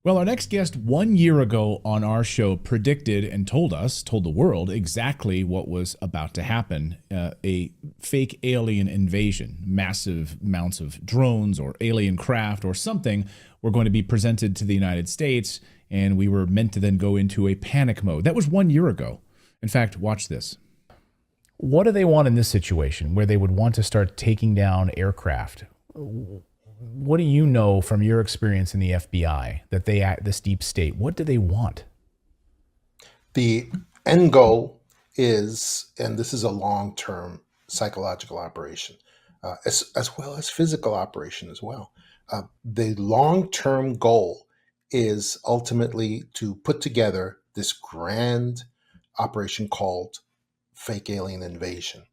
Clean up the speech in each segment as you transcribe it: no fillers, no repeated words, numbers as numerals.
Well, our next guest 1 year ago on our show predicted and told the world exactly what was about to happen. A fake alien invasion, massive amounts of drones or alien craft or something were going to be presented to the United States, and we were meant to then go into a panic mode. That was 1 year ago. In fact, watch this. What do they want in this situation where they would want to start taking down aircraft? What do you know from your experience in the FBI that they act this deep state? What do they want? The end goal is, and this is a long-term psychological operation, as well as physical operation as well. The long-term goal is ultimately to put together this grand operation called fake alien invasion.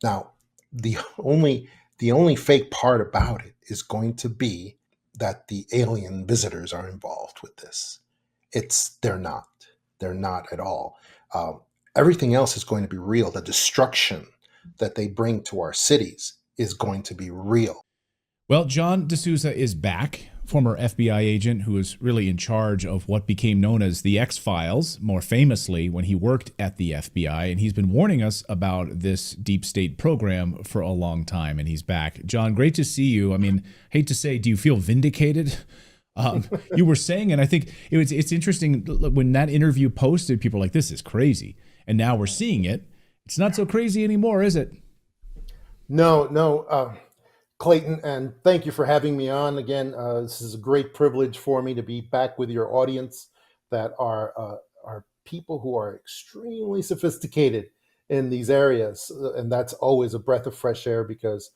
Now, the only fake part about it is going to be that the alien visitors are involved with this. They're not. They're not at all. Everything else is going to be real. The destruction that they bring to our cities is going to be real. Well, John DeSouza is back, former FBI agent who was really in charge of what became known as the X-Files, more famously when he worked at the FBI, and he's been warning us about this deep state program for a long time, and he's back. John, great to see you. I mean, hate to say, do you feel vindicated? You were saying, and I think it's interesting, when that interview posted, people were like, this is crazy, and now we're seeing it. It's not so crazy anymore, is it? No, Clayton, and thank you for having me on again. This is a great privilege for me to be back with your audience that are people who are extremely sophisticated in these areas, and that's always a breath of fresh air because,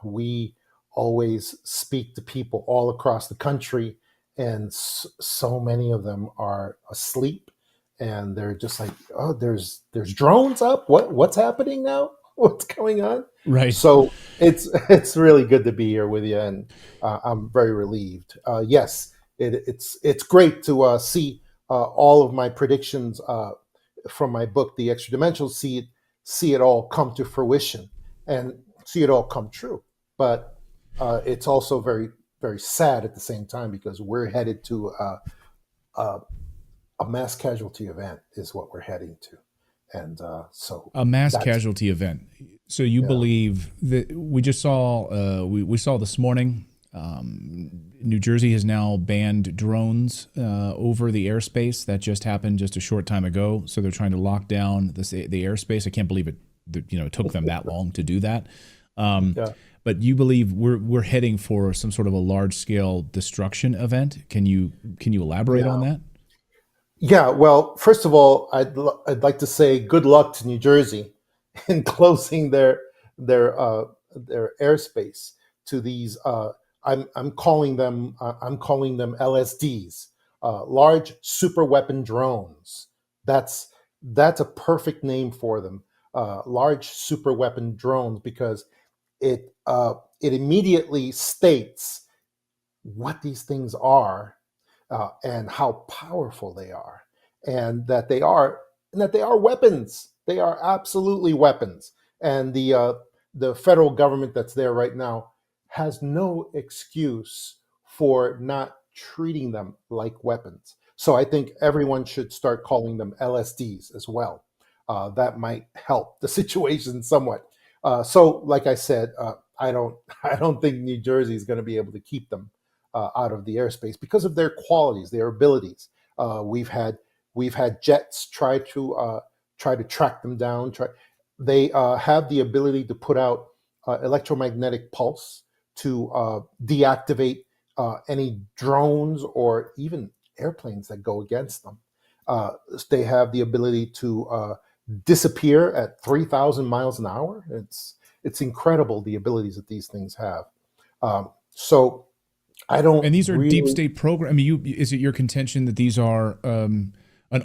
we always speak to people all across the country, and so many of them are asleep, and they're just like, oh, there's drones up. What's happening now? What's going on? Right. So it's really good to be here with you, and I'm very relieved. Yes, it's great to see all of my predictions from my book, The Extra Dimensional, see it all come to fruition and see it all come true. But it's also very, very sad at the same time because we're headed to a mass casualty event is what we're heading to. And so a mass casualty event. So you believe that we just saw, we saw this morning, New Jersey has now banned drones over the airspace. That just happened just a short time ago. So they're trying to lock down the airspace. I can't believe it. It took them that long to do that. But you believe we're heading for some sort of a large scale destruction event. Can you elaborate on that? Yeah, well, first of all, I'd like to say good luck to New Jersey in closing their airspace to these. I'm calling them LSDs, large superweapon drones. That's a perfect name for them, large superweapon drones, because it immediately states what these things are. And how powerful they are, and that they are weapons. They are absolutely weapons. And the federal government that's there right now has no excuse for not treating them like weapons. So I think everyone should start calling them LSDs as well. That might help the situation somewhat. So, like I said, I don't think New Jersey is going to be able to keep them out of the airspace because of their qualities, their abilities. We've had jets try to track them down. They have the ability to put out electromagnetic pulse to deactivate any drones or even airplanes that go against them. They have the ability to disappear at 3,000 miles an hour. It's incredible the abilities that these things have. So I don't. And these are really, deep state program. I mean, is it your contention that these are an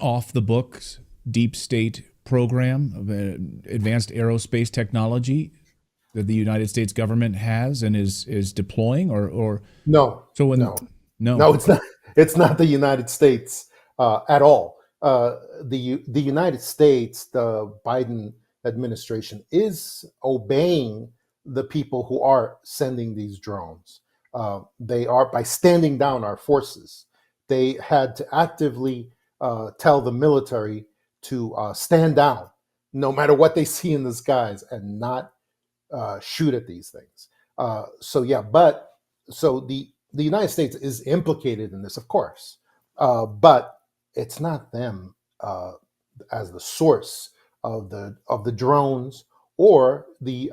off the books deep state program of advanced aerospace technology that the United States government has and is deploying, or no? So when No, it's not. It's not the United States at all. The United States, the Biden administration, is obeying the people who are sending these drones. They are, by standing down our forces, they had to actively tell the military to stand down no matter what they see in the skies and not shoot at these things. So yeah, but so the United States is implicated in this, of course, but it's not them as the source of the drones or the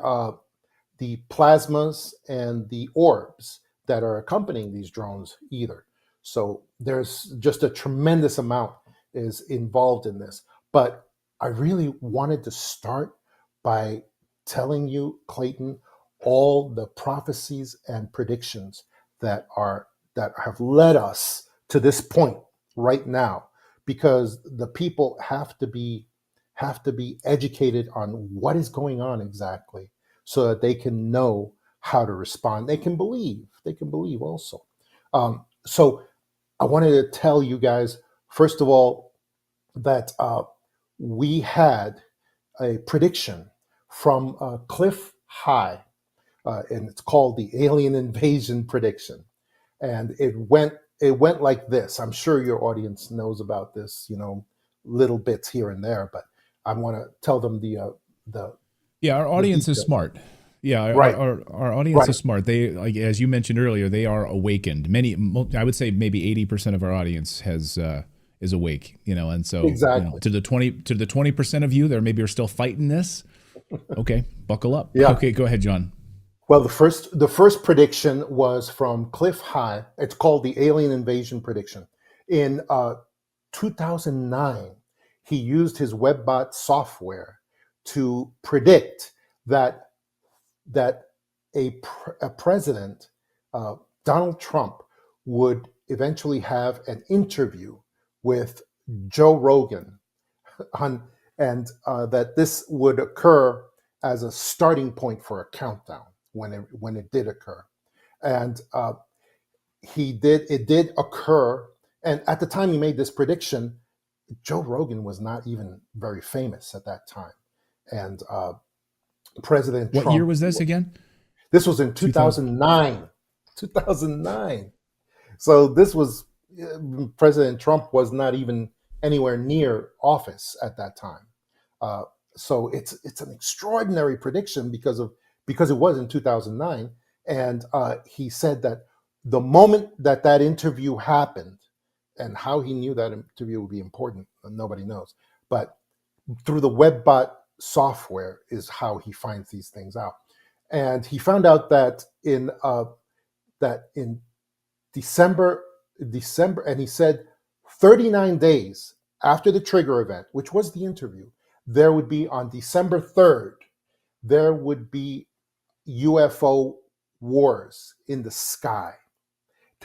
plasmas and the orbs that are accompanying these drones either. So there's just a tremendous amount is involved in this. But I really wanted to start by telling you, Clayton, all the prophecies and predictions that have led us to this point right now, because the people have to be educated on what is going on exactly so that they can know how to respond. They can believe. They can believe also. So I wanted to tell you guys, first of all, that we had a prediction from Cliff High, and it's called the alien invasion prediction. And it went like this. I'm sure your audience knows about this, little bits here and there, but I want to tell them the Yeah, our the audience is detail. smart. Yeah, Right, our audience right, is smart. They, like as you mentioned earlier, they are awakened. I would say maybe 80% of our audience has is awake. And so exactly. to the 20% of you, there maybe are still fighting this. Okay, buckle up. Yeah. Okay, go ahead, John. Well, the first prediction was from Cliff High. It's called the alien invasion prediction. In 2009, he used his WebBot software to predict that that a president, uh, Donald Trump, would eventually have an interview with Joe Rogan on, and that this would occur as a starting point for a countdown when it did occur. And it did occur. And at the time he made this prediction, Joe Rogan was not even very famous at that time. And President What year Trump, was this again? this was in 2000. 2009. 2009. So this was President Trump was not even anywhere near office at that time. Uh, so it's an extraordinary prediction because it was in 2009, and he said that the moment that interview happened, and how he knew that interview would be important, nobody knows. But through the WebBot software is how he finds these things out, and he found out that in December, and he said 39 days after the trigger event, which was the interview, there would be on December 3rd, there would be UFO wars in the sky.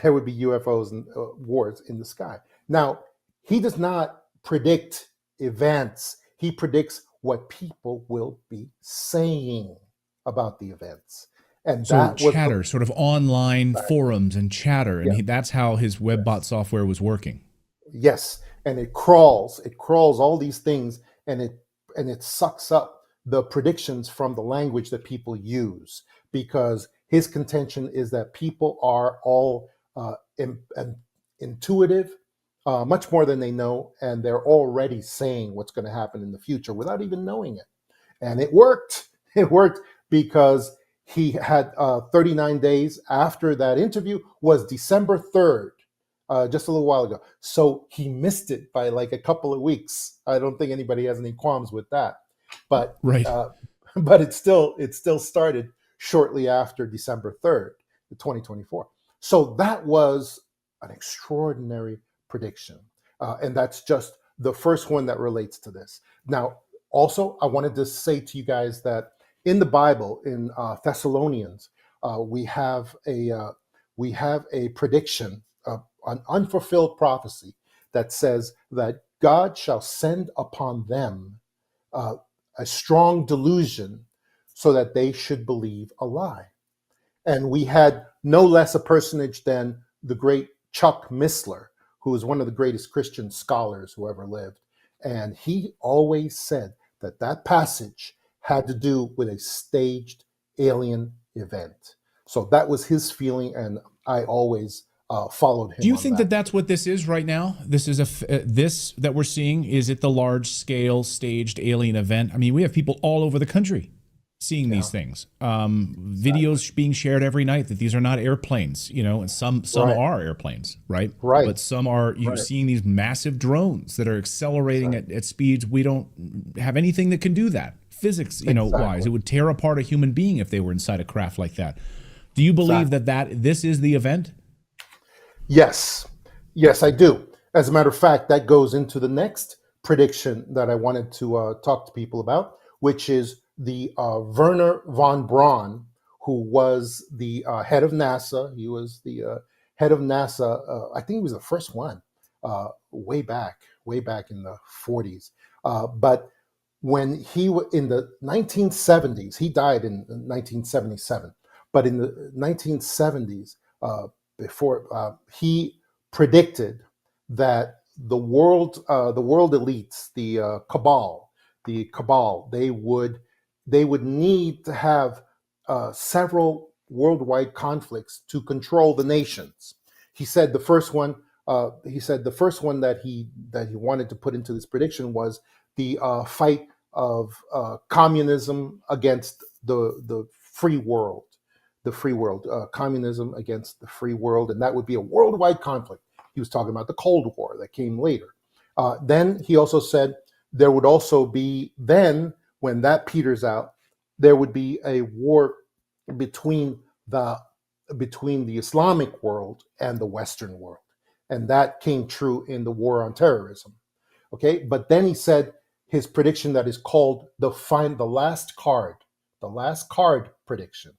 There would be UFOs and wars in the sky. Now, he does not predict events. He predicts what people will be saying about the events. And So that was chatter, sort of online forums and chatter, and yeah, that's how his WebBot yes. software was working. Yes, and it crawls all these things, and it sucks up the predictions from the language that people use, because his contention is that people are all intuitive, much more than they know, and they're already saying what's going to happen in the future without even knowing it. And it worked. It worked because he had 39 days after that interview was December 3rd, just a little while ago. So he missed it by like a couple of weeks. I don't think anybody has any qualms with that. But Right. uh, but it still started shortly after December 3rd, 2024. So that was an extraordinary prediction, and that's just the first one that relates to this. Now, also, I wanted to say to you guys that in the Bible, in Thessalonians, we have a prediction, an unfulfilled prophecy that says that God shall send upon them uh, a strong delusion so that they should believe a lie. And we had no less a personage than the great Chuck Missler, who was one of the greatest Christian scholars who ever lived. And he always said that passage had to do with a staged alien event. So that was his feeling, and I always followed Do him you on think that that. that's what this is right now? This is this that we're seeing. Is it the large scale staged alien event? I mean, we have people all over the country seeing Yeah, these things. exactly. Videos being shared every night that these are not airplanes, you know, and some Right, are airplanes, right? right, But some are. You're right. seeing these massive drones that are accelerating Exactly. at speeds we don't have anything that can do that physics, you know, wise. Exactly. It would tear apart a human being if they were inside a craft like that. Do you believe Exactly. that this is the event? Yes, yes, I do. As a matter of fact, that goes into the next prediction that I wanted to talk to people about, which is the Werner von Braun, who was the head of NASA. He was the head of NASA. I think he was the first one, way back in the 40s. But when in the 1970s, he died in 1977. But in the 1970s, before he predicted that the world elites, the cabal, they would need to have several worldwide conflicts to control the nations. He said the first one. He said the first one that he wanted to put into this prediction was the fight of communism against the free world, communism against the free world, and that would be a worldwide conflict. He was talking about the Cold War that came later. Then he also said there would also be, then when that peters out, there would be a war between the between the Islamic world and the Western world, and that came true in the war on terrorism. Okay, but then he said his prediction that is called the last card prediction.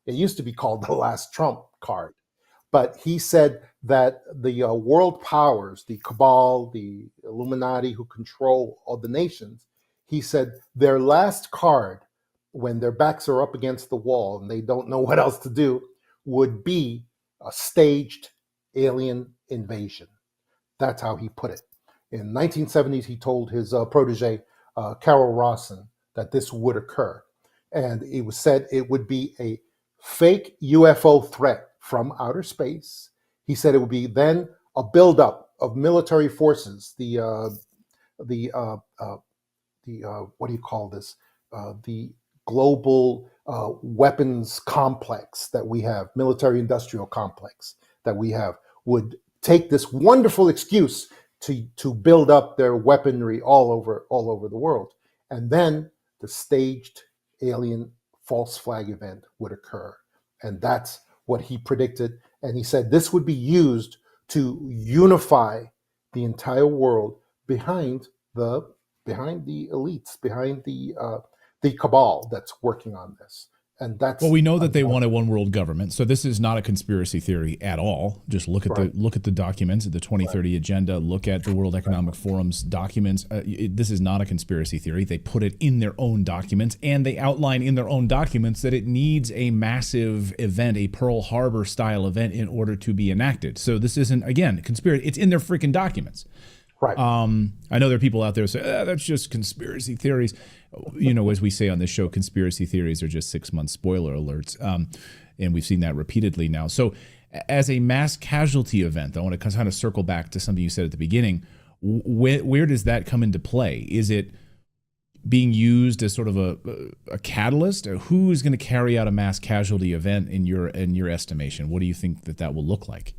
It used to be called the last Trump card, but he said that the world powers, the cabal, the Illuminati who control all the nations, he said their last card, when their backs are up against the wall and they don't know what else to do, would be a staged alien invasion. That's how he put it. In 1970s, he told his protege, Carol Rawson, that this would occur. And it was said it would be a fake UFO threat from outer space. He said it would be then a buildup of military forces, the what do you call this? The global weapons complex that we have, military industrial complex that we have, would take this wonderful excuse to build up their weaponry all over the world, and then the staged alien false flag event would occur, and that's what he predicted. And he said this would be used to unify the entire world behind the the elites, behind the cabal that's working on this, and Well, that's we know that they another want a one world government, so this is not a conspiracy theory at all. Just right, look at the documents, the right, 2030 agenda. Look at the World Economic Forum's documents. This is not a conspiracy theory. They put it in their own documents, and they outline in their own documents that it needs a massive event, a Pearl Harbor style event, in order to be enacted. So this isn't, again, conspiracy. It's in their freaking documents. right. I know there are people out there who say, that's just conspiracy theories. You know, as we say on this show, conspiracy theories are just 6 month spoiler alerts. And we've seen that repeatedly now. So, as a mass casualty event, I want to kind of circle back to something you said at the beginning. Where does that come into play? Is it being used as sort of a catalyst? Or who is going to carry out a mass casualty event in your estimation? What do you think that will look like?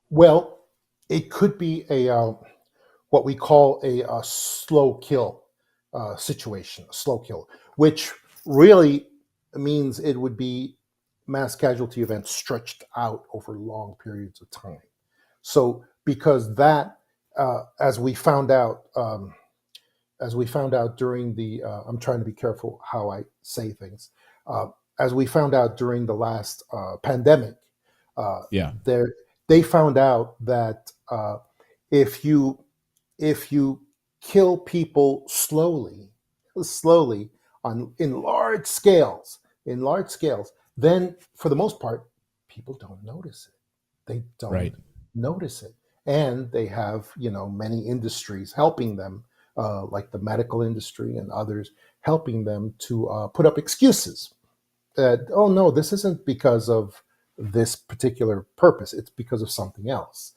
Well, it could be a what we call a slow kill situation, a slow kill, which really means it would be mass casualty events stretched out over long periods of time. So, because that, as we found out, during the, I'm trying to be careful how I say things, uh, as we found out during the last pandemic, uh, Yeah. there they found out that if you if you kill people slowly on in large scales, then for the most part, people don't notice it. They don't Right. notice it, and they have many industries helping them, like the medical industry and others, helping them to put up excuses that, oh no, this isn't because of this particular purpose. It's because of something else.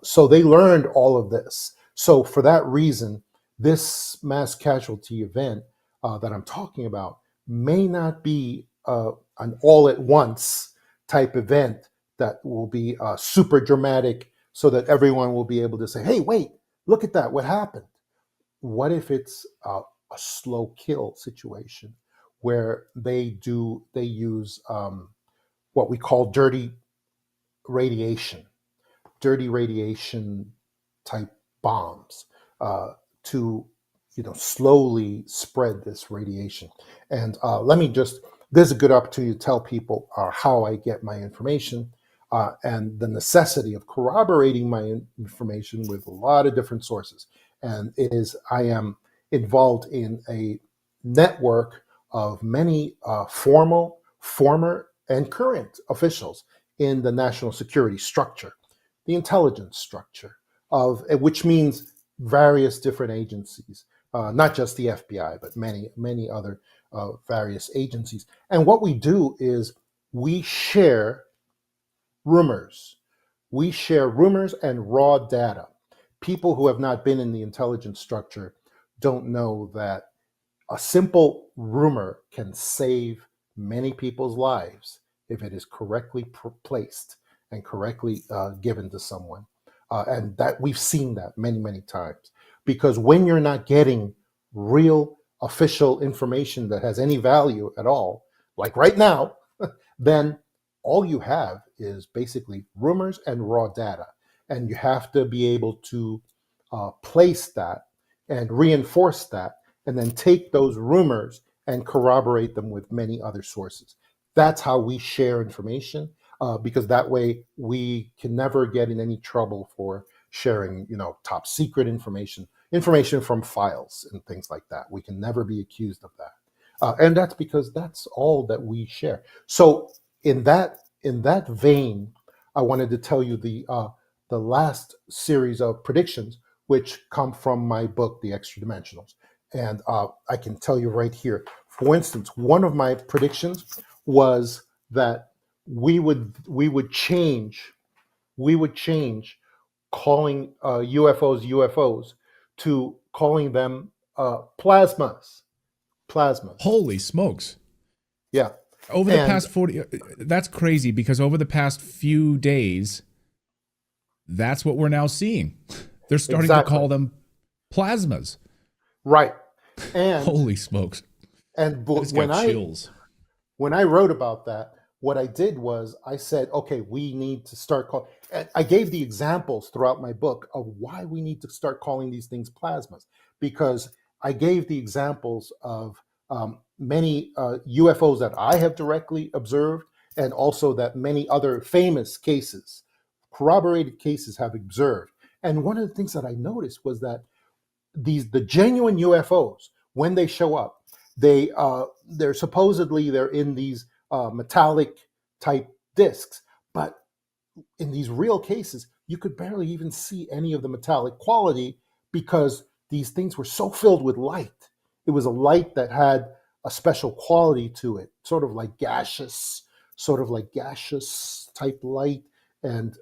So they learned all of this. So for that reason, this mass casualty event that I'm talking about may not be an all at once type event that will be super dramatic so that everyone will be able to say, hey, wait, look at that. What happened? What if it's a slow kill situation where they use what we call radiation, dirty radiation type bombs to slowly spread this radiation. And let me just, this is a good opportunity to tell people how I get my information and the necessity of corroborating my information with a lot of different sources. And I am involved in a network of many former, and current officials in the national security structure, the intelligence structure which means various different agencies, not just the FBI, but many other various agencies. And what we do is we share rumors. We share rumors and raw data. People who have not been in the intelligence structure don't know that a simple rumor can save many people's lives if it is correctly placed and correctly given to someone. And that we've seen that many times. Because when you're not getting real official information that has any value at all, like right now, then all you have is basically rumors and raw data. And you have to be able to place that and reinforce that, and then take those rumors and corroborate them with many other sources. That's how we share information, because that way we can never get in any trouble for sharing, top secret information from files and things like that. We can never be accused of that, and that's because that's all that we share. So in that vein, I wanted to tell you the last series of predictions, which come from my book, The Extra Dimensionals. And I can tell you right here. For instance, one of my predictions was that we would change calling UFOs to calling them plasmas. Holy smokes. Yeah. Over the past 40, that's crazy, because over the past few days, that's what we're now seeing. They're starting to call them plasmas. Right. And holy smokes. And chills. When I wrote about that, what I did was I said, okay, we need to start calling. I gave the examples throughout my book of why we need to start calling these things plasmas, because I gave the examples of many UFOs that I have directly observed, and also that many other famous cases, corroborated cases, have observed. And one of the things that I noticed was that the genuine UFOs, when they show up, they're supposedly in these metallic type discs, but in these real cases, you could barely even see any of the metallic quality, because these things were so filled with light. It was a light that had a special quality to it, sort of like gaseous type light, and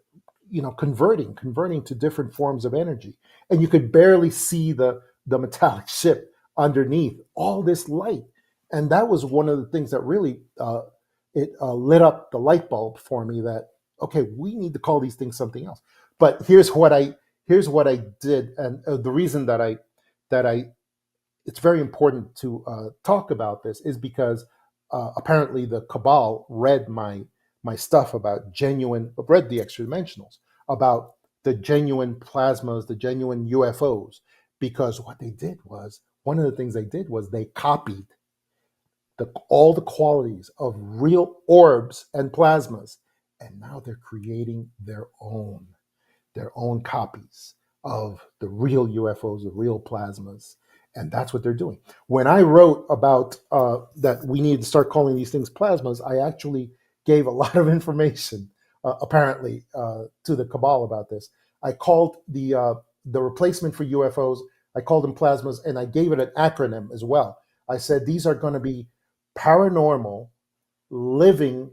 converting to different forms of energy. And you could barely see the metallic ship underneath all this light. And that was one of the things that really lit up the light bulb for me, that okay, we need to call these things something else. But here's what I did, and the reason that I it's very important to talk about this is because apparently the cabal read my stuff about read the Extra Dimensionals, about the genuine plasmas, the genuine UFOs, because what they did was, one of the things they did was they copied all the qualities of real orbs and plasmas, and now they're creating their own copies of the real UFOs, the real plasmas. And that's what they're doing. When I wrote about that we need to start calling these things plasmas, I actually gave a lot of information, apparently, to the cabal about this. I called the replacement for UFOs, I called them plasmas, and I gave it an acronym as well. I said these are going to be paranormal, living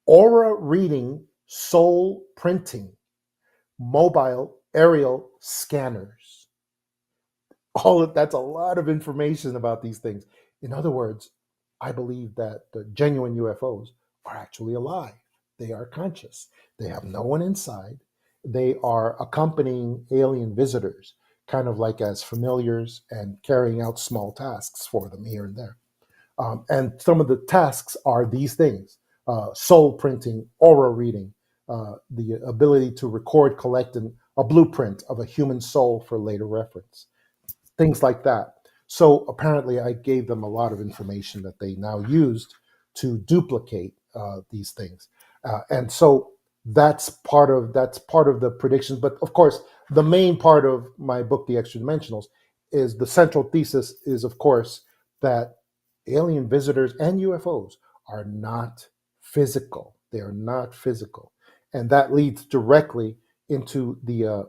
aura reading, soul printing, mobile aerial scanners. All of that's a lot of information about these things. In other words, I believe that the genuine UFOs are actually alive. They are conscious. They have no one inside. They are accompanying alien visitors, kind of like as familiars and carrying out small tasks for them here and there. And some of the tasks are these things: soul printing, aura reading, the ability to record, collect a blueprint of a human soul for later reference, things like that. So apparently, I gave them a lot of information that they now used to duplicate these things, and so that's part of the predictions. But of course, the main part of my book, The Extra Dimensionals, is the central thesis is, of course, that alien visitors and UFOs are not physical. They are not physical, and that leads directly into the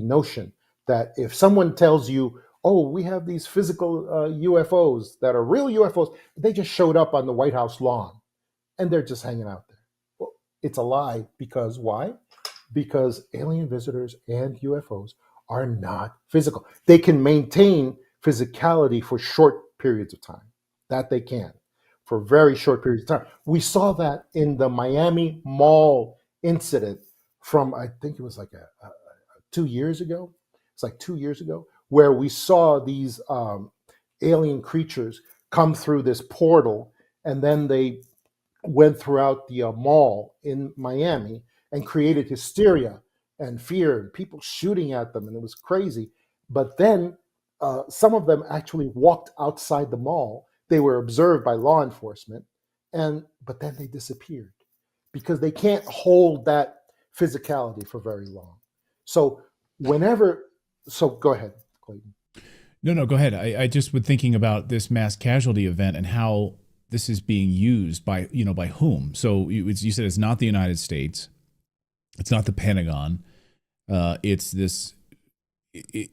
notion that if someone tells you, "Oh, we have these physical UFOs that are real UFOs," they just showed up on the White House lawn and they're just hanging out there. Well, it's a lie because why? Because alien visitors and UFOs are not physical. They can maintain physicality for short periods of time. That they can, for very short periods of time. We saw that in the Miami Mall incident from, I think it was like 2 years ago. It's like 2 years ago, where we saw these alien creatures come through this portal, and then they went throughout the mall in Miami and created hysteria and fear and people shooting at them, and it was crazy. But then some of them actually walked outside the mall. They were observed by law enforcement, and but then they disappeared because they can't hold that physicality for very long. So whenever, so go ahead, Clayton. No, go ahead. I just was thinking about this mass casualty event and how this is being used by, by whom. So you said it's not the United States. It's not the Pentagon. It's this.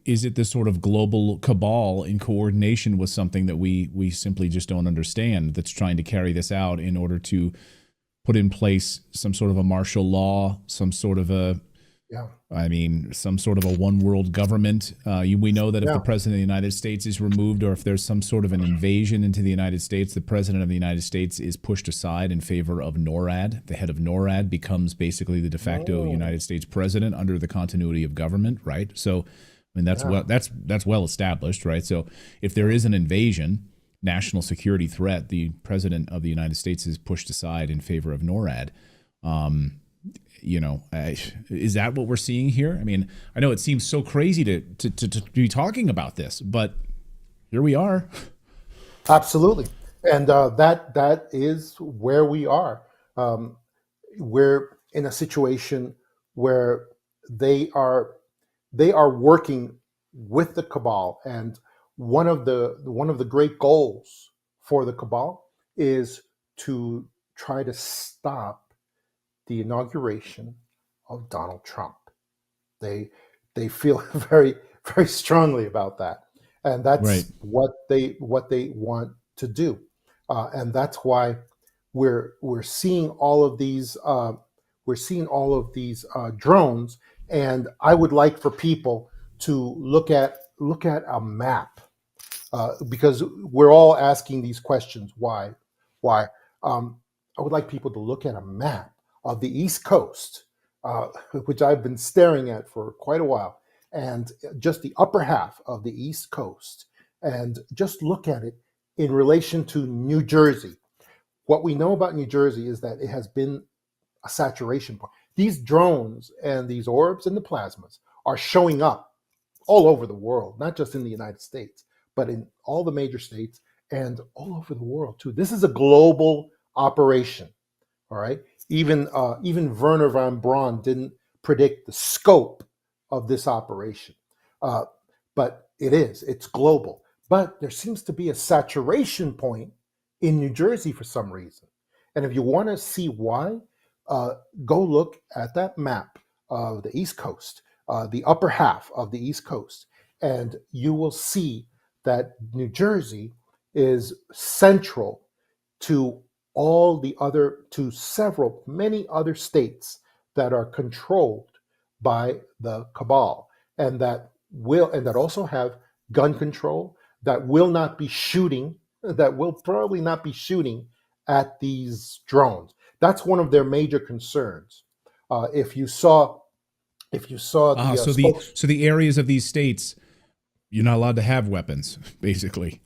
Is it this sort of global cabal in coordination with something that we simply just don't understand, that's trying to carry this out in order to put in place some sort of a martial law, some sort of Yeah, some sort of a one world government. We know that if the yeah. president of the United States is removed, or if there's some sort of an invasion into the United States, the president of the United States is pushed aside in favor of NORAD. The head of NORAD becomes basically the de facto Oh, United States president under the continuity of government, right? So, that's yeah, that's well established, right? So, if there is an invasion, national security threat, the president of the United States is pushed aside in favor of NORAD. Um, is that what we're seeing here? I mean, I know it seems so crazy to be talking about this, but here we are. absolutely. And that is where we are. Um, we're in a situation where they are they are working with the cabal, and one of the great goals for the cabal is to try to stop the inauguration of Donald Trump. They they feel very strongly about that, and Right. that's what they want to do, and that's why we're seeing all of these drones. And I would like for people to look at a map, because we're all asking these questions. Why? Um, I would like people to look at a map of the East Coast, which I've been staring at for quite a while, and just the upper half of the East Coast, and just look at it in relation to New Jersey. What we know about New Jersey is that it has been a saturation point. These drones and these orbs and the plasmas are showing up all over the world, not just in the United States, but in all the major states and all over the world too. This is a global operation. All right. Even Werner von Braun didn't predict the scope of this operation, uh, but it's global. But there seems to be a saturation point in New Jersey for some reason. And if you want to see why, uh, go look at that map of the East Coast, the upper half of the East Coast, and you will see that New Jersey is central to all the other to several, many other states that are controlled by the cabal, and that also have gun control, that will not be shooting, that will probably not be shooting at these drones. That's one of their major concerns. If you saw, the So spokes, the areas of these states, you're not allowed to have weapons, basically,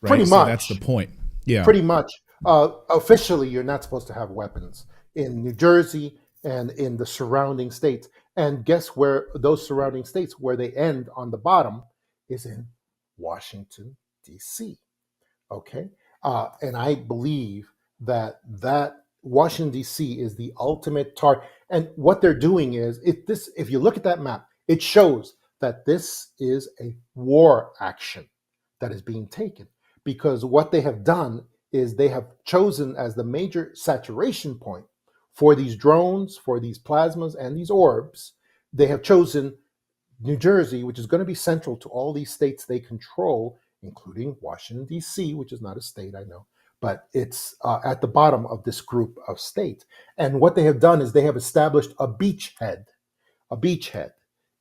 pretty right? So that's the much, point. Yeah. pretty much, officially, you're not supposed to have weapons in New Jersey and in the surrounding states. And guess where those surrounding states, where they end on the bottom, is in Washington, D.C. Okay, and I believe that Washington D.C. is the ultimate target. And what they're doing is, if you look at that map, it shows that this is a war action that is being taken, because what they have done is they have chosen as the major saturation point for these drones, for these plasmas and these orbs. They have chosen New Jersey, which is going to be central to all these states they control, including Washington, D.C., which is not a state, I know, but it's at the bottom of this group of states. And what they have done is they have established a beachhead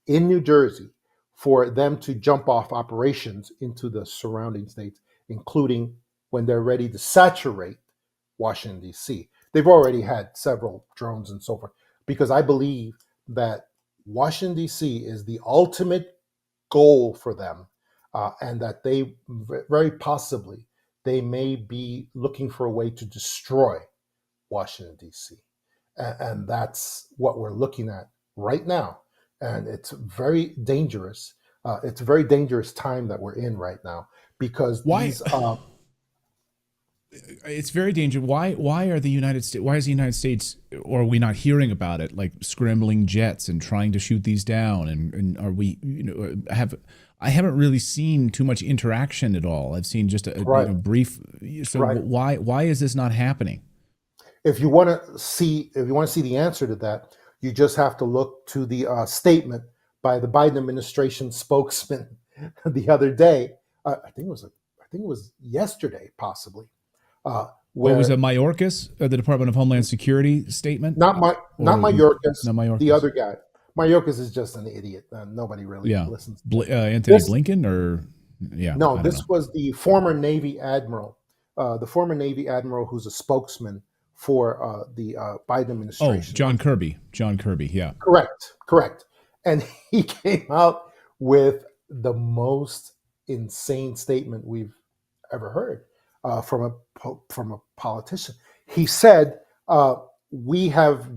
in New Jersey for them to jump off operations into the surrounding states, including when they're ready to saturate Washington, D.C. They've already had several drones and so forth, because I believe that Washington, D.C. is the ultimate goal for them, and that they very possibly they may be looking for a way to destroy Washington, D.C. And that's what we're looking at right now. And it's very dangerous. It's a very dangerous time that we're in right now, because Why? these It's very dangerous. Why are the United States? Why is the United States, or are we not hearing about it? Like scrambling jets and trying to shoot these down, and are we? I haven't really seen too much interaction at all. I've seen just a right, brief. So right. why is this not happening? If you want to see the answer to that, you just have to look to the statement by the Biden administration spokesman the other day. I think it was yesterday, possibly, Oh, was where it Mayorkas, the Department of Homeland Security statement, not or Mayorkas, not the Mayorkas? other guy. Mayorkas is just an idiot. Nobody really Yeah, listens. Anthony This Blinken, or yeah, No, I don't this know. was the former Navy admiral, who's a spokesman for the Biden Oh, administration. John Kirby. John Kirby. Yeah. Correct, correct. And he came out with the most insane statement we've ever heard from a politician. He said, "We have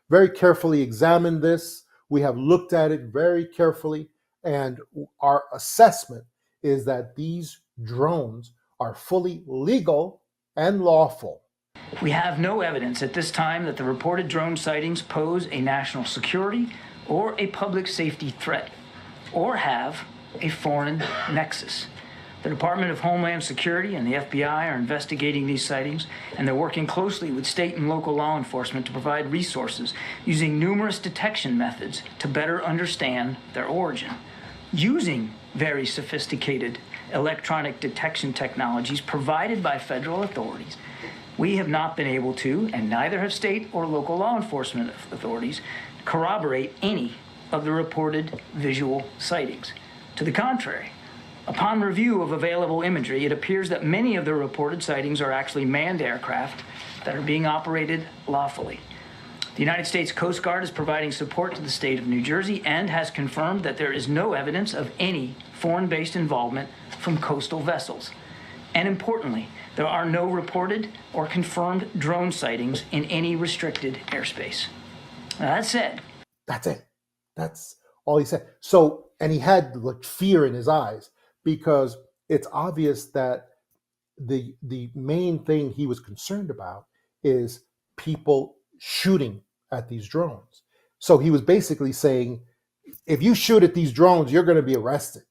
very carefully examined this. We have looked at it very carefully, and our assessment is that these drones are fully legal and lawful." We have no evidence at this time that the reported drone sightings pose a national security or a public safety threat, or have a foreign nexus. The Department of Homeland Security and the FBI are investigating these sightings, and they're working closely with state and local law enforcement to provide resources using numerous detection methods to better understand their origin. Using very sophisticated electronic detection technologies provided by federal authorities, we have not been able to, and neither have state or local law enforcement authorities, corroborate any of the reported visual sightings. To the contrary, upon review of available imagery, it appears that many of the reported sightings are actually manned aircraft that are being operated lawfully. The United States Coast Guard is providing support to the state of New Jersey and has confirmed that there is no evidence of any foreign-based involvement from coastal vessels. And importantly, there are no reported or confirmed drone sightings in any restricted airspace. Now, that said, That's it. That's all he said. So, and he had like fear in his eyes, because it's obvious that the main thing he was concerned about is people shooting at these drones. So he was basically saying, if you shoot at these drones, you're going to be arrested.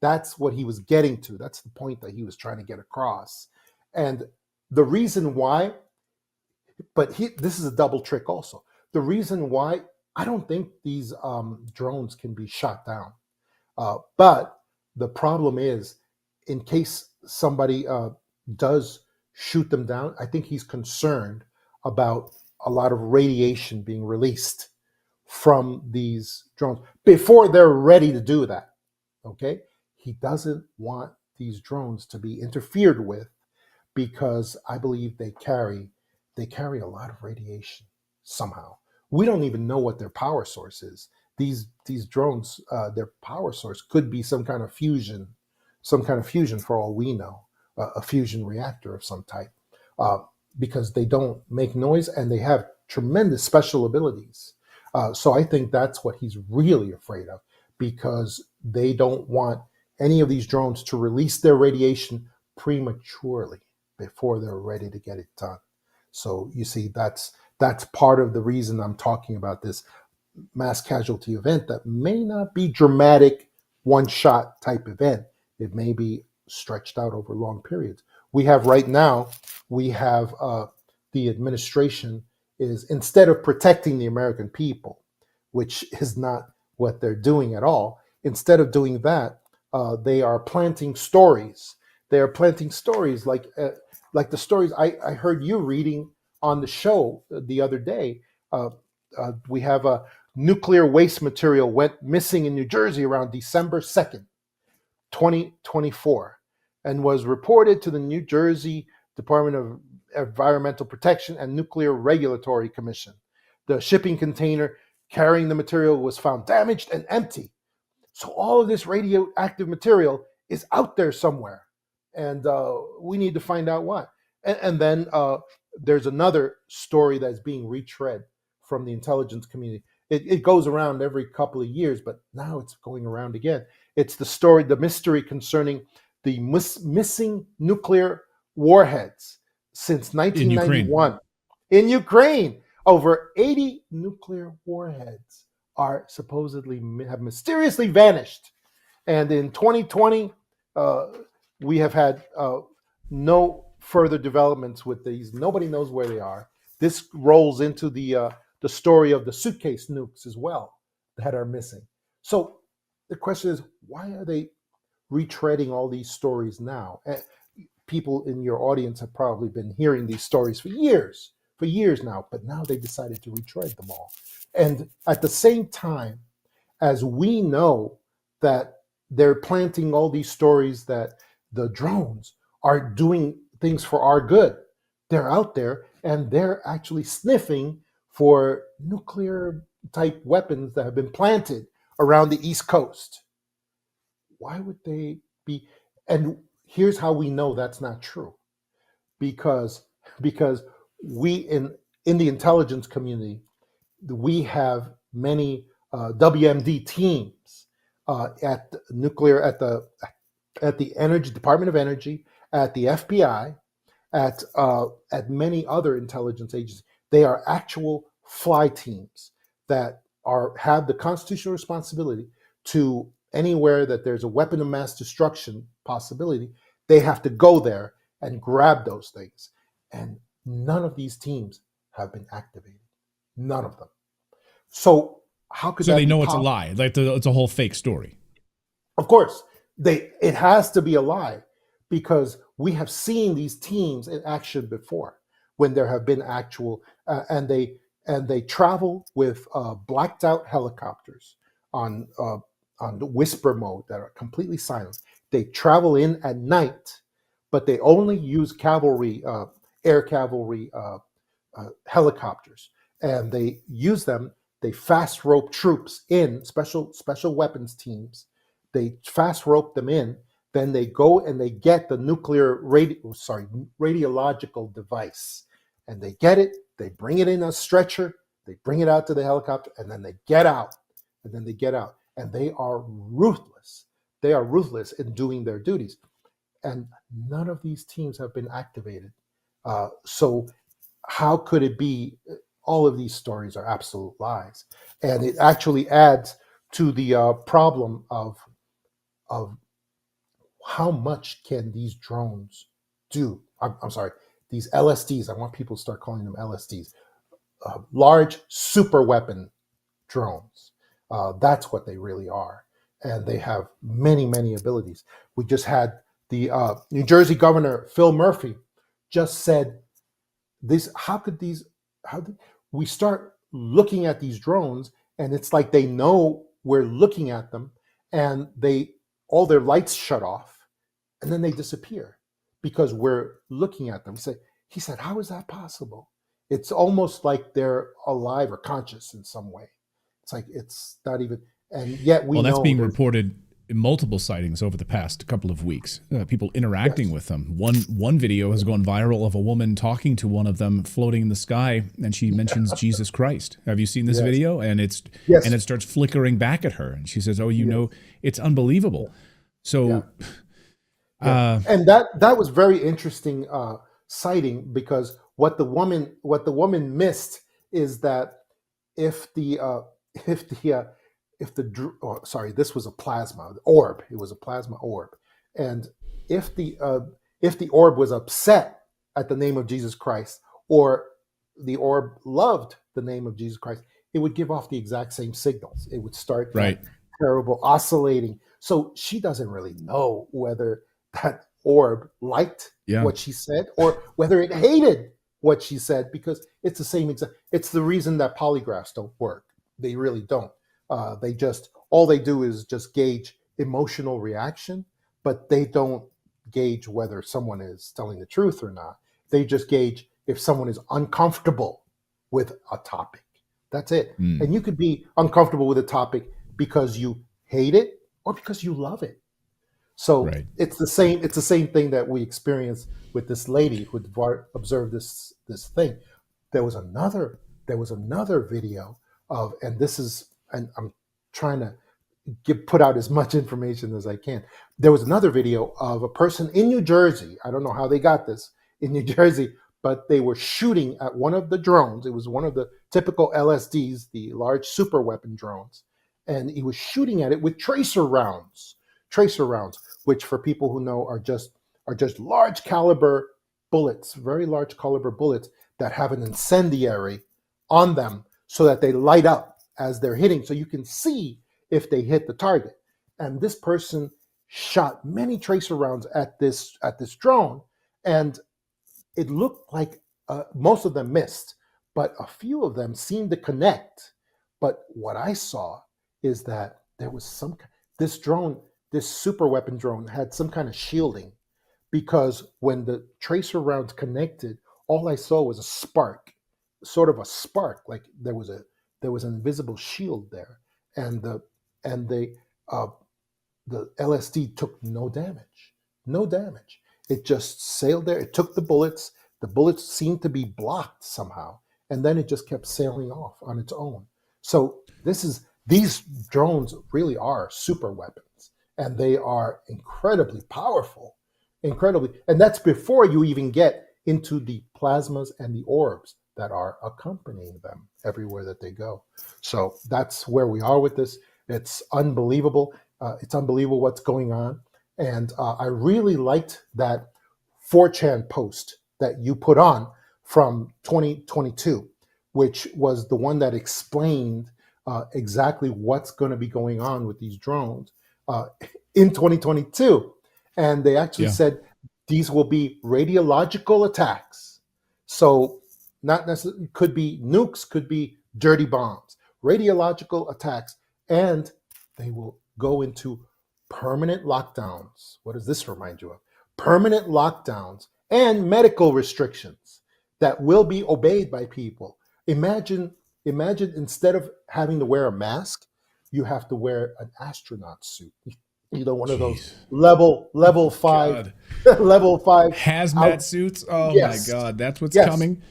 That's what he was getting to. That's the point that he was trying to get across. And the reason why, this is a double trick also. The reason why I don't think these drones can be shot down. But the problem is, in case somebody does shoot them down. I think he's concerned about a lot of radiation being released from these drones before they're ready to do that. Okay? He doesn't want these drones to be interfered with because I believe they carry a lot of radiation somehow. We don't even know what their power source is. These drones, their power source could be some kind of fusion for all we know, a fusion reactor of some type, because they don't make noise and they have tremendous special abilities. So I think that's what he's really afraid of, because they don't want any of these drones to release their radiation prematurely before they're ready to get it done. So you see, that's part of the reason I'm talking about this mass casualty event that may not be dramatic, one-shot type event. It may be stretched out over long periods. We have right now, the administration is, instead of protecting the American people, which is not what they're doing at all, instead of doing that, they are planting stories. They are planting stories like the stories I heard you reading on the show the other day. We have a nuclear waste material went missing in New Jersey around December 2nd, 2024, and was reported to the New Jersey Department of Environmental Protection and Nuclear Regulatory Commission. The shipping container carrying the material was found damaged and empty. So all of this radioactive material is out there somewhere, and we need to find out why. And then there's another story that's being retread from the intelligence community. It goes around every couple of years, but now it's going around again. It's the mystery concerning the missing nuclear warheads since 1991 in Ukraine. Over 80 nuclear warheads are supposedly have mysteriously vanished. And in 2020, we have had no further developments with these. Nobody knows where they are. This rolls into the story of the suitcase nukes as well that are missing. So the question is, why are they retreading all these stories now? And people in your audience have probably been hearing these stories for years now, but now they decided to retread them all. And at the same time, as we know that they're planting all these stories that the drones are doing things for our good, they're out there and they're actually sniffing for nuclear type weapons that have been planted around the East Coast. Why would they be? And here's how we know that's not true. Because we in the intelligence community, we have many WMD teams at the Energy Department of Energy, at the FBI, at many other intelligence agencies. They are actual fly teams that have the constitutional responsibility to anywhere that there's a weapon of mass destruction possibility. They have to go there and grab those things. And none of these teams have been activated. None of them. So how could so that they be know possible? it's a lie, like it's a whole fake story? Of course, it has to be a lie, because we have seen these teams in action before when there have been actual and they travel with blacked out helicopters on the whisper mode that are completely silent. They travel in at night, but they only use cavalry, air cavalry helicopters, and they use them. They fast rope troops in, special weapons teams. They fast rope them in. Then they go and they get the nuclear radiological device, and they get it. They bring it in a stretcher. They bring it out to the helicopter, and then they get out. And they are ruthless. They are ruthless in doing their duties. And none of these teams have been activated. So how could it be? All of these stories are absolute lies. And it actually adds to the problem of how much can these drones do? I'm sorry, these LSDs. I want people to start calling them LSDs. Large super weapon drones. That's what they really are. And they have many, many abilities. We just had the New Jersey governor, Phil Murphy, just said this. How could these? How did we start looking at these drones? And it's like they know we're looking at them, and all their lights shut off, and then they disappear because we're looking at them. He said, how is that possible? It's almost like they're alive or conscious in some way. It's like it's not even, and yet we know. Well, that's being reported in multiple sightings over the past couple of weeks. People interacting with them. One video has gone viral of a woman talking to one of them floating in the sky, and she mentions Jesus Christ. Have you seen this video? And and it starts flickering back at her, and she says, "Oh, you know, it's unbelievable." So, and that was very interesting sighting, because what the woman missed is that if this was a plasma orb. It was a plasma orb, and if the orb was upset at the name of Jesus Christ, or the orb loved the name of Jesus Christ, it would give off the exact same signals. It would start that terrible oscillating. So she doesn't really know whether that orb liked what she said or whether it hated what she said, because it's the same exact. It's the reason that polygraphs don't work. They really don't. All they do is just gauge emotional reaction, but they don't gauge whether someone is telling the truth or not. They just gauge if someone is uncomfortable with a topic. That's it. And you could be uncomfortable with a topic because you hate it or because you love it. So it's the same thing that we experienced with this lady who observed this thing. There was another video of, and I'm trying to put out as much information as I can. There was another video of a person in New Jersey. I don't know how they got this in New Jersey, but they were shooting at one of the drones. It was one of the typical LSDs, the large superweapon drones. And he was shooting at it with tracer rounds, which for people who know are just large caliber bullets, very large caliber bullets that have an incendiary on them so that they light up as they're hitting, so you can see if they hit the target. And this person shot many tracer rounds at this drone, and it looked like most of them missed, but a few of them seemed to connect. But what I saw is that there was this super weapon drone had some kind of shielding, because when the tracer rounds connected, all I saw was a spark, like there was an invisible shield there, and the LSD took no damage. It just sailed there. It took the bullets. The bullets seemed to be blocked somehow, and then it just kept sailing off on its own. So these drones really are super weapons, and they are incredibly powerful, and that's before you even get into the plasmas and the orbs that are accompanying them everywhere that they go. So that's where we are with this. It's unbelievable. It's unbelievable what's going on. And I really liked that 4chan post that you put on from 2022, which was the one that explained exactly what's going to be going on with these drones in 2022. And they actually said these will be radiological attacks. So not necessarily, could be nukes, could be dirty bombs, radiological attacks, and they will go into permanent lockdowns. What does this remind you of? Permanent lockdowns and medical restrictions that will be obeyed by people. Imagine instead of having to wear a mask, you have to wear an astronaut suit. You know, one of those level 5 level 5 hazmat suits. Oh my God, that's what's coming.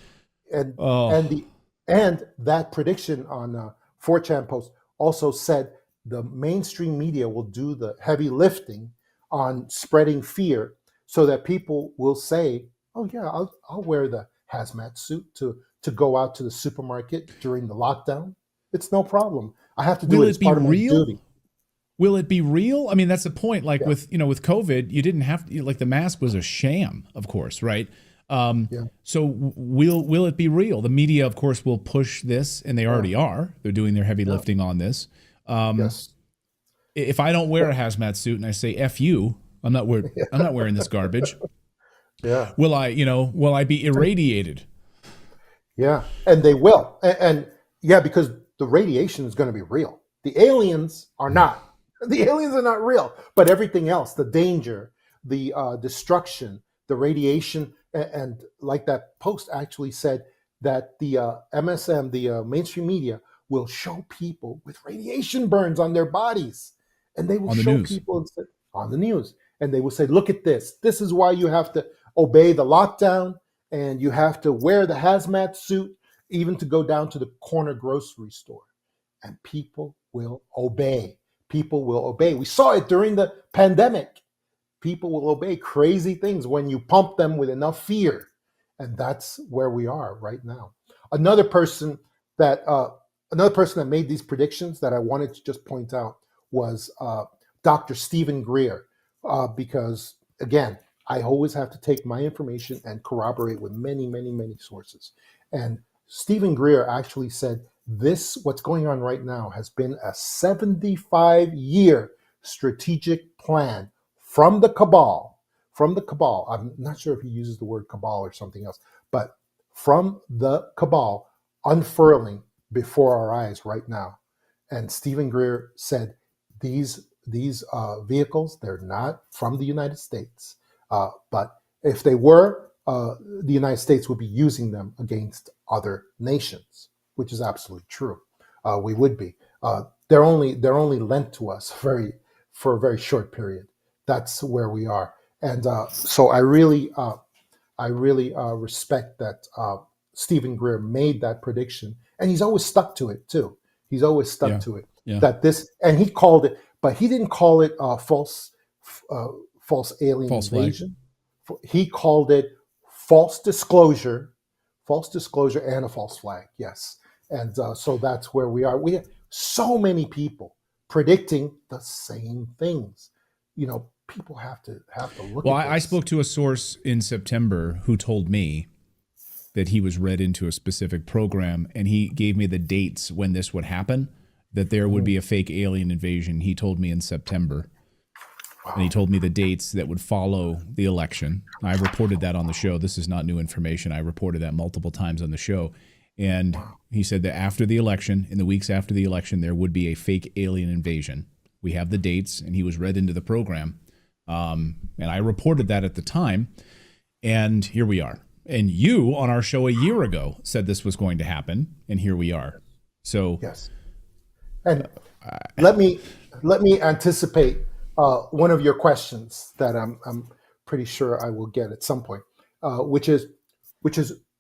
And that prediction on 4chan post also said the mainstream media will do the heavy lifting on spreading fear, so that people will say, "Oh yeah, I'll wear the hazmat suit to go out to the supermarket during the lockdown. It's no problem. I have to do it as part of my duty." Will it be real? I mean, that's the point. Like with COVID, you didn't have to, like, the mask was a sham, of course, right? So will it be real? The media, of course, will push this, and they already are. They're doing their heavy lifting on this. If I don't wear a hazmat suit and I say "F you," I'm not wearing this garbage. Yeah. Will I be irradiated? Yeah, and they will, and yeah, because the radiation is going to be real. The aliens are not. The aliens are not real, but everything else, the danger, the destruction, the radiation, and like that post actually said that the MSM, the mainstream media, will show people with radiation burns on their bodies, and they will On the show news. people on the news, and they will say, "Look at this. This is why you have to obey the lockdown." And you have to wear the hazmat suit even to go down to the corner grocery store. And people will obey. People will obey. We saw it during the pandemic. People will obey crazy things when you pump them with enough fear. And that's where we are right now. Another person that made these predictions that I wanted to just point out was Dr. Stephen Greer, because again, I always have to take my information and corroborate with many, many, many sources. And Stephen Greer actually said this, what's going on right now, has been a 75-year strategic plan from the cabal. From the cabal. I'm not sure if he uses the word cabal or something else, but from the cabal unfurling before our eyes right now. And Stephen Greer said these vehicles, they're not from the United States. But if they were, the United States would be using them against other nations, which is absolutely true. We would be. They're only lent to us for a very short period. That's where we are, and so I really respect that Stephen Greer made that prediction, and he's always stuck to it too. He's always stuck to it. Yeah. That this, and he called it, but he didn't call it false alien invasion. He called it false disclosure, and a false flag. Yes, and so that's where we are. We have so many people predicting the same things. People have to look. Well, at this. I spoke to a source in September who told me that he was read into a specific program, and he gave me the dates when this would happen, that there would be a fake alien invasion. He told me in September. Wow. And he told me the dates that would follow the election. I reported that on the show. This is not new information. I reported that multiple times on the show. And he said that after the election, in the weeks after the election, there would be a fake alien invasion. We have the dates, and he was read into the program. And I reported that at the time. And here we are. And you, on our show a year ago, said this was going to happen. And here we are. So yes. And let me anticipate one of your questions that I'm pretty sure I will get at some point, which is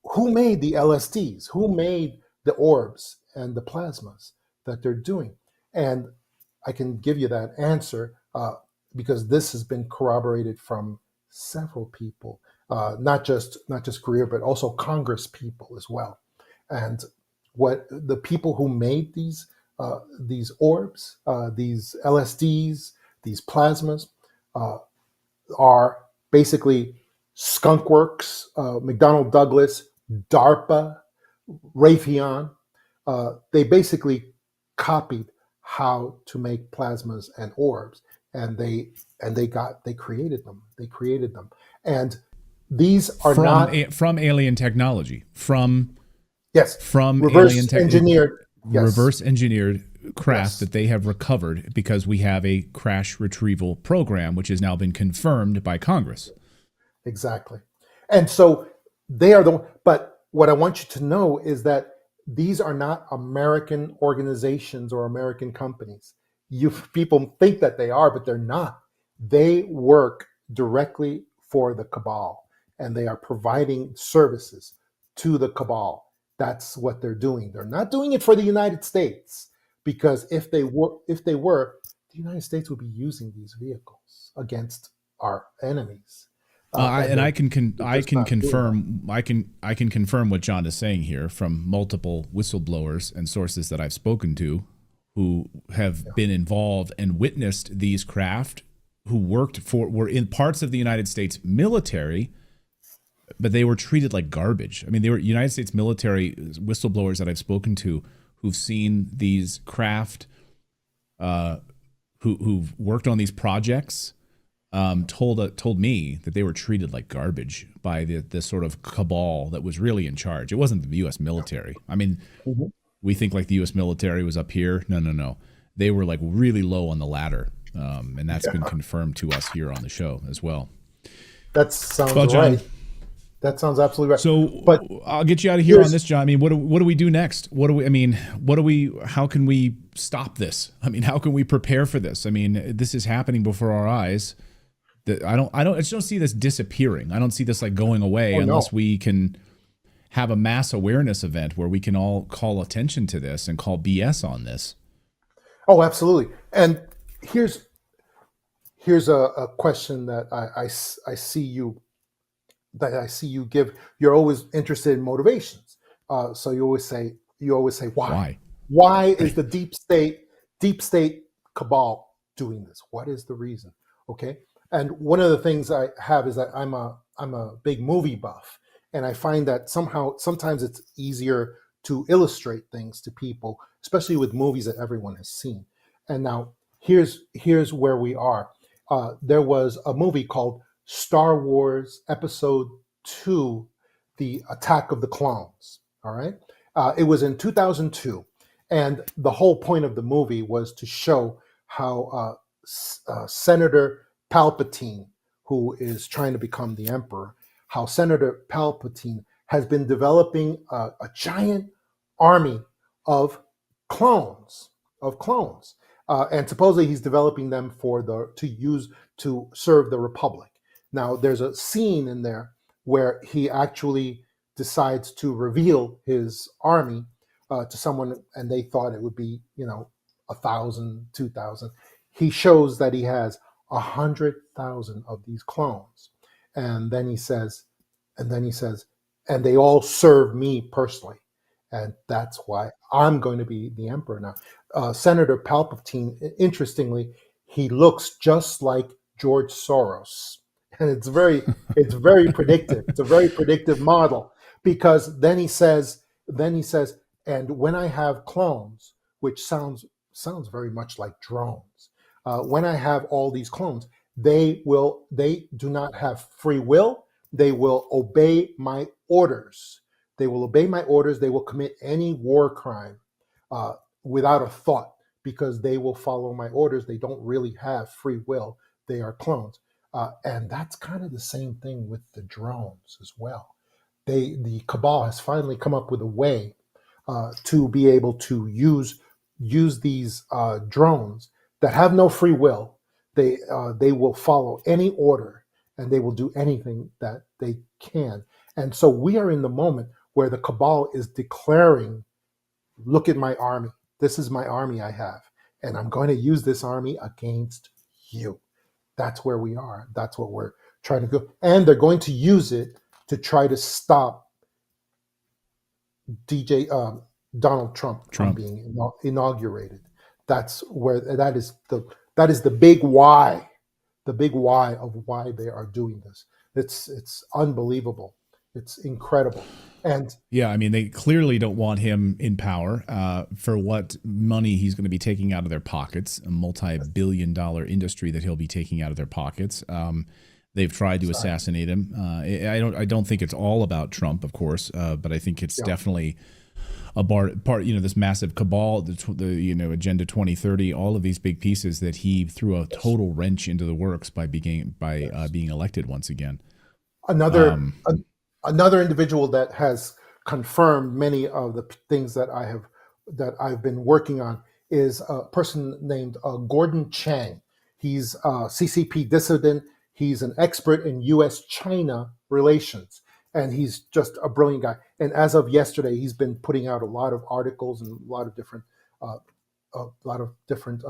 who made the LSDs? Who made the orbs and the plasmas that they're doing? And I can give you that answer because this has been corroborated from several people, not just Greer, but also Congress people as well. And what the people who made these orbs, these LSDs, these plasmas, are basically Skunkworks, McDonnell Douglas, DARPA, Raytheon. They basically copied how to make plasmas and orbs, and they created them. They created them, and these are from alien technology. From reverse engineered. Yes. Reverse engineered craft that they have recovered because we have a crash retrieval program, which has now been confirmed by Congress. Exactly. And so they are but what I want you to know is that these are not American organizations or American companies. People think that they are, but they're not. They work directly for the cabal, and they are providing services to the cabal. That's what they're doing. They're not doing it for the United States, because if they were, the United States would be using these vehicles against our enemies. I can confirm what John is saying here from multiple whistleblowers and sources that I've spoken to who have been involved and witnessed these craft, who were in parts of the United States military, but they were treated like garbage. I mean, they were United States military whistleblowers that I've spoken to who've seen these craft, who've worked on these projects, told me that they were treated like garbage by the sort of cabal that was really in charge. It wasn't the U.S. military. I mean, Mhm. we think like the U.S. military was up here. No, no, no. They were like really low on the ladder, and that's been confirmed to us here on the show as well. That sounds Well, John, right. That sounds absolutely right. But so I'll get you out of here on here's this, John. I mean, what do we do next? What do we? I mean, what do we? How can we stop this? I mean, how can we prepare for this? I mean, this is happening before our eyes. I just don't see this disappearing. I don't see this like going away oh unless no. we can have a mass awareness event where we can all call attention to this and call BS on this. Oh, absolutely. And here's a question that I see you give. You're always interested in motivations. So you always say why? Why? Why is the deep state cabal doing this? What is the reason? Okay. And one of the things I have is that I'm a big movie buff, and I find that sometimes it's easier to illustrate things to people, especially with movies that everyone has seen. And now here's where we are. There was a movie called Star Wars Episode 2, The Attack of the Clones. All right. It was in 2002. And the whole point of the movie was to show how Senator Palpatine, who is trying to become the emperor, how Senator Palpatine has been developing a giant army of clones, and supposedly he's developing them to serve the Republic. Now, there's a scene in there where he actually decides to reveal his army to someone, and they thought it would be, 1,000, 2,000. He shows that he has 100,000 of these clones, and then he says, and they all serve me personally, and that's why I'm going to be the emperor now. Senator Palpatine, interestingly, he looks just like George Soros, and it's very predictive. It's a very predictive model, because then he says, and when I have clones, which sounds very much like drones, when I have all these clones, they do not have free will. They will obey my orders. They will obey my orders. They will commit any war crime uh, without a thought, because they will follow my orders. They don't really have free will. They are clones. And that's kind of the same thing with the drones as well. The cabal has finally come up with a way to be able to use these drones that have no free will. They will follow any order, and they will do anything that they can. And so we are in the moment where the cabal is declaring, "Look at my army. This is my army I have, and I'm going to use this army against you." That's where we are. That's what we're trying to go. And they're going to use it to try to stop DJ Donald Trump from Trump. being inaugurated. That is the big why, the big why of why they are doing this. It's unbelievable. It's incredible. And Yeah, I mean, they clearly don't want him in power for what money he's going to be taking out of their pockets, a multi-billion-dollar industry that he'll be taking out of their pockets. They've tried to assassinate him. I don't think it's all about Trump, of course, but I think it's definitely a part. This massive cabal, the Agenda 2030, all of these big pieces that he threw a total wrench into the works by being elected once again. another another individual that has confirmed many of the things that I've been working on is a person named Gordon Chang. He's a CCP dissident. He's an expert in U.S.-China relations, and he's just a brilliant guy. And as of yesterday, he's been putting out a lot of articles and a lot of different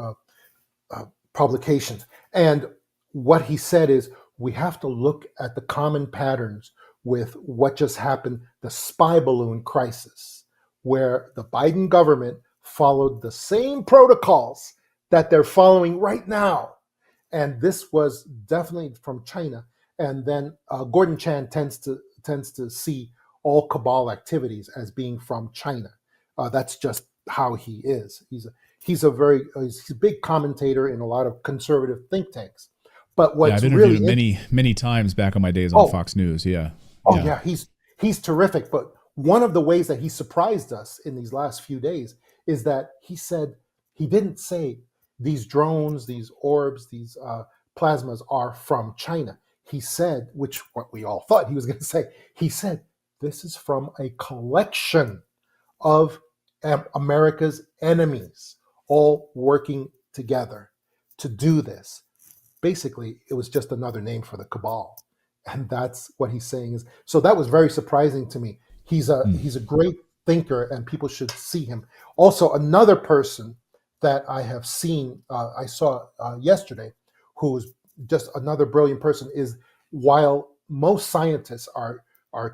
publications. And what he said is, we have to look at the common patterns with what just happened, the spy balloon crisis, where the Biden government followed the same protocols that they're following right now. And this was definitely from China. And then Gordon Chan tends to see all cabal activities as being from China. That's just how he is. He's a big commentator in a lot of conservative think tanks. But Yeah, what's I've interviewed really him many times back on my days on oh Fox News. Yeah. oh Yeah. yeah, he's terrific. But one of the ways that he surprised us in these last few days is that he said he didn't say these drones, these orbs, these plasmas are from China. He said, which what we all thought he was going to say, he said this is from a collection of America's enemies all working together to do this. Basically, it was just another name for the cabal. And that's what he's saying is. So that was very surprising to me. He's a great thinker, and people should see him. Also, another person that I have seen, I saw yesterday, who's just another brilliant person, is while most scientists are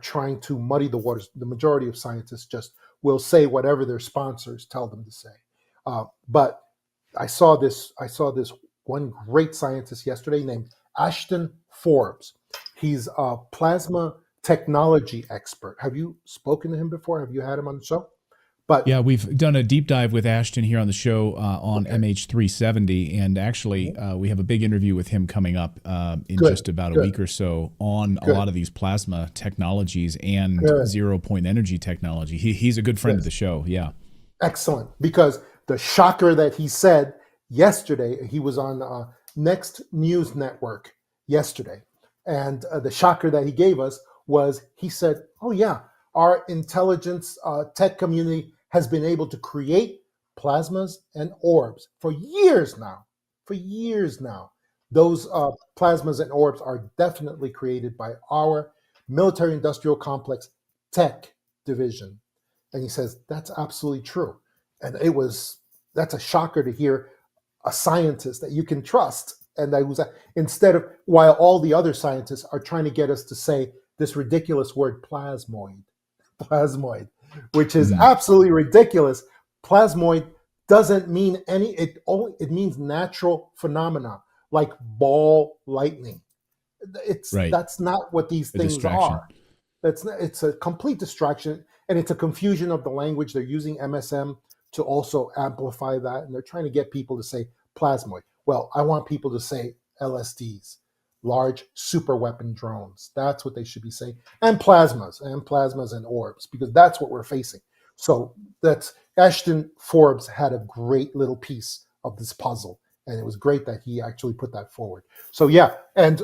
trying to muddy the waters, the majority of scientists just will say whatever their sponsors tell them to say. But I saw this one great scientist yesterday named Ashton Forbes. He's a plasma technology expert. Have you spoken to him before? Have you had him on the show? But Yeah, we've done a deep dive with Ashton here on the show on okay. MH370, and actually we have a big interview with him coming up in Good, just about a good, week or so on a good, lot of these plasma technologies and good. zero point energy technology. He's a good friend of the Yes. show. Yeah. Excellent. Because the shocker that he said yesterday, he was on Next News Network yesterday. And the shocker that he gave us was he said, oh, yeah, our intelligence tech community has been able to create plasmas and orbs for years now. For years now. Those plasmas and orbs are definitely created by our military industrial complex tech division. And he says, that's absolutely true. And that's a shocker to hear a scientist that you can trust. And that was instead of, while all the other scientists are trying to get us to say this ridiculous word plasmoid, which is absolutely ridiculous. Plasmoid doesn't mean it means natural phenomena like ball lightning. Right. That's not what these A things distraction. are. It's a complete distraction, and it's a confusion of the language. They're using MSM to also amplify that, and they're trying to get people to say plasmoid. Well, I want people to say LSDs, large superweapon drones. That's what they should be saying, and plasmas and orbs, because that's what we're facing. So that's Ashton Forbes had a great little piece of this puzzle, and it was great that he actually put that forward. So yeah, and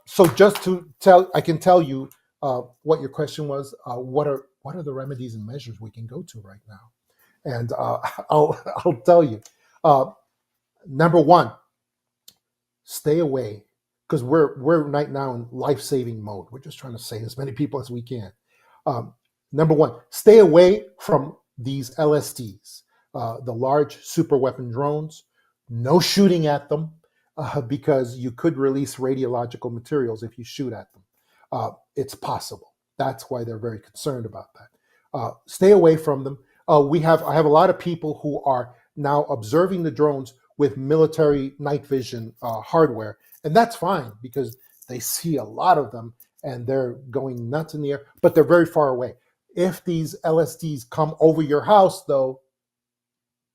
so just to tell, I can tell you what your question was. What are the remedies and measures we can go to right now? And I'll tell you. Number one, stay away, because we're right now in life-saving mode. We're just trying to save as many people as we can. Number one, stay away from these LSDs, the large superweapon drones. No shooting at them, because you could release radiological materials if you shoot at them. It's possible. That's why they're very concerned about that. Stay away from them. I have a lot of people who are now observing the drones with military night vision hardware, and that's fine because they see a lot of them and they're going nuts in the air, but they're very far away. If these LSDs come over your house, though,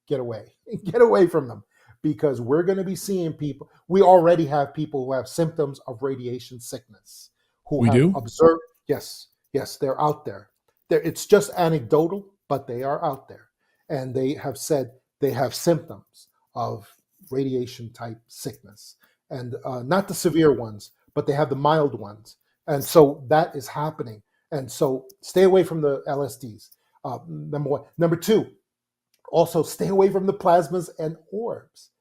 get away. Get away from them, because we're going to be seeing people. We already have people who have symptoms of radiation sickness who We have do? observed. Yes, they're out there. It's just anecdotal, but they are out there. And they have said they have symptoms of radiation type sickness. And not the severe ones, but they have the mild ones. And so that is happening. And so stay away from the LSDs, number one. Number two, also stay away from the plasmas and orbs,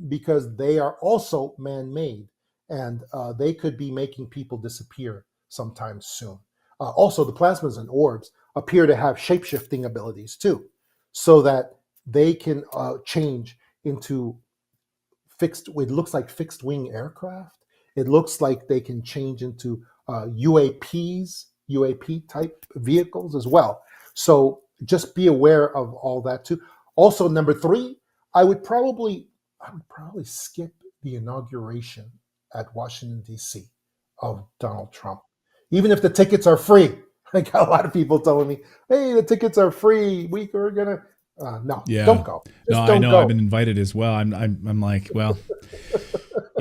because they are also man-made, and they could be making people disappear sometime soon. Also, the plasmas and orbs appear to have shape-shifting abilities too, so that they can change into it looks like fixed wing aircraft. It looks like they can change into UAP type vehicles as well. So just be aware of all that too. Also, number three, I would probably skip the inauguration at Washington, D.C. of Donald Trump, even if the tickets are free. I got a lot of people telling me, hey, the tickets are free. We're going to, no, Yeah. don't go. Just No, I don't know. go. I've been invited as well. I'm like, well,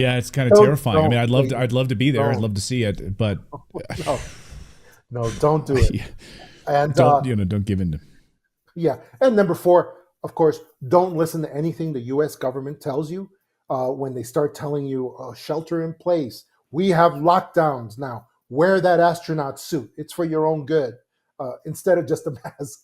Yeah, it's kind of terrifying. I mean, I'd love to be there. I'd love to see it, but no, no, don't do it. yeah, And don't give in to. yeah. And number 4, of course, don't listen to anything the U.S. government tells you when they start telling you shelter in place. We have lockdowns now. Wear that astronaut suit. It's for your own good. Instead of just a mask.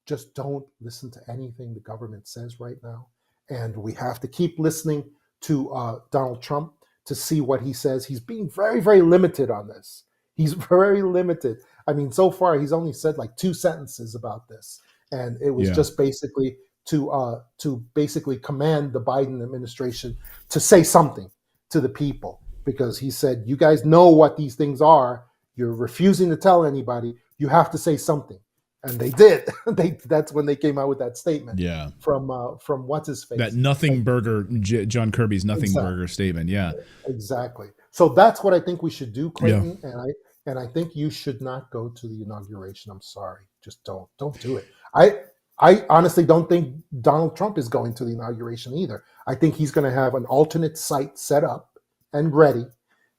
Just don't listen to anything the government says right now. And we have to keep listening to Donald Trump to see what he says. He's being very, very limited on this. He's very limited. I mean, so far he's only said like 2 sentences about this, and it was just basically to basically command the Biden administration to say something to the people, because he said, "You guys know what these things are. You're refusing to tell anybody. You have to say something." And they did. That's when they came out with that statement. Yeah. From what's his face? That nothing burger, John Kirby's nothing burger statement. Yeah. Exactly. So that's what I think we should do, Clayton. Yeah. And I think you should not go to the inauguration. I'm sorry. Just don't do it. I honestly don't think Donald Trump is going to the inauguration either. I think he's going to have an alternate site set up and ready,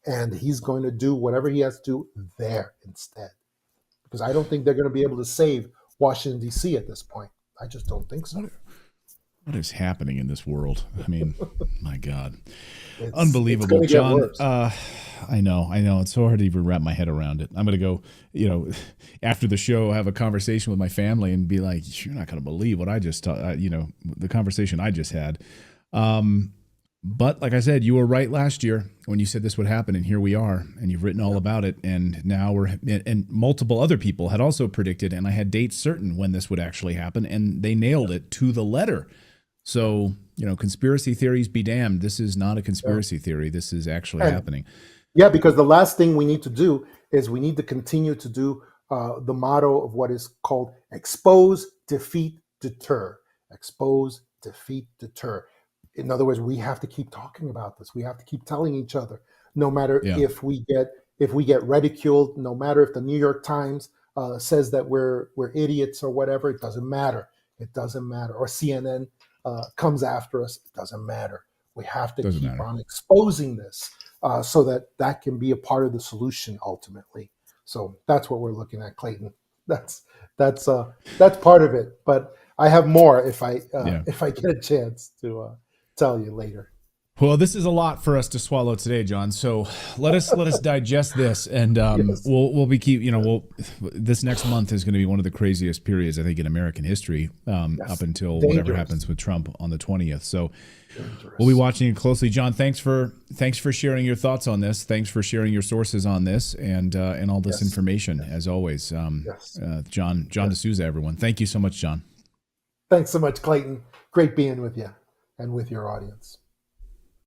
and he's going to do whatever he has to do there instead. Because I don't think they're going to be able to save Washington, D.C. at this point. I just don't think so. What is happening in this world? I mean, my God. Unbelievable. John, I know. It's so hard to even wrap my head around it. I'm going to go, after the show, have a conversation with my family and be like, you're not going to believe what I just, the conversation I just had. But like I said, you were right last year when you said this would happen, and here we are, and you've written all about it. And now and multiple other people had also predicted, and I had dates certain when this would actually happen, and they nailed it to the letter. So, conspiracy theories be damned. This is not a conspiracy theory. This is actually happening. Yeah, because the last thing we need to do is we need to continue to do the motto of what is called expose, defeat, deter. Expose, defeat, deter. In other words, we have to keep talking about this. We have to keep telling each other, no matter if we get ridiculed, no matter if the New York Times says that we're idiots or whatever. It doesn't matter. It doesn't matter. Or CNN comes after us. It doesn't matter. We have to keep on exposing this so that can be a part of the solution ultimately. So that's what we're looking at, Clayton. That's part of it. But I have more if I get a chance to tell you later. Well, this is a lot for us to swallow today, John. So let us digest this, and we'll be this next month is going to be one of the craziest periods I think in American history, up until whatever happens with Trump on the 20th. So we'll be watching it closely, John. Thanks for sharing your thoughts on this. Thanks for sharing your sources on this and all this information as always. John DeSouza, everyone. Thank you so much, John. Thanks so much, Clayton. Great being with you and with your audience.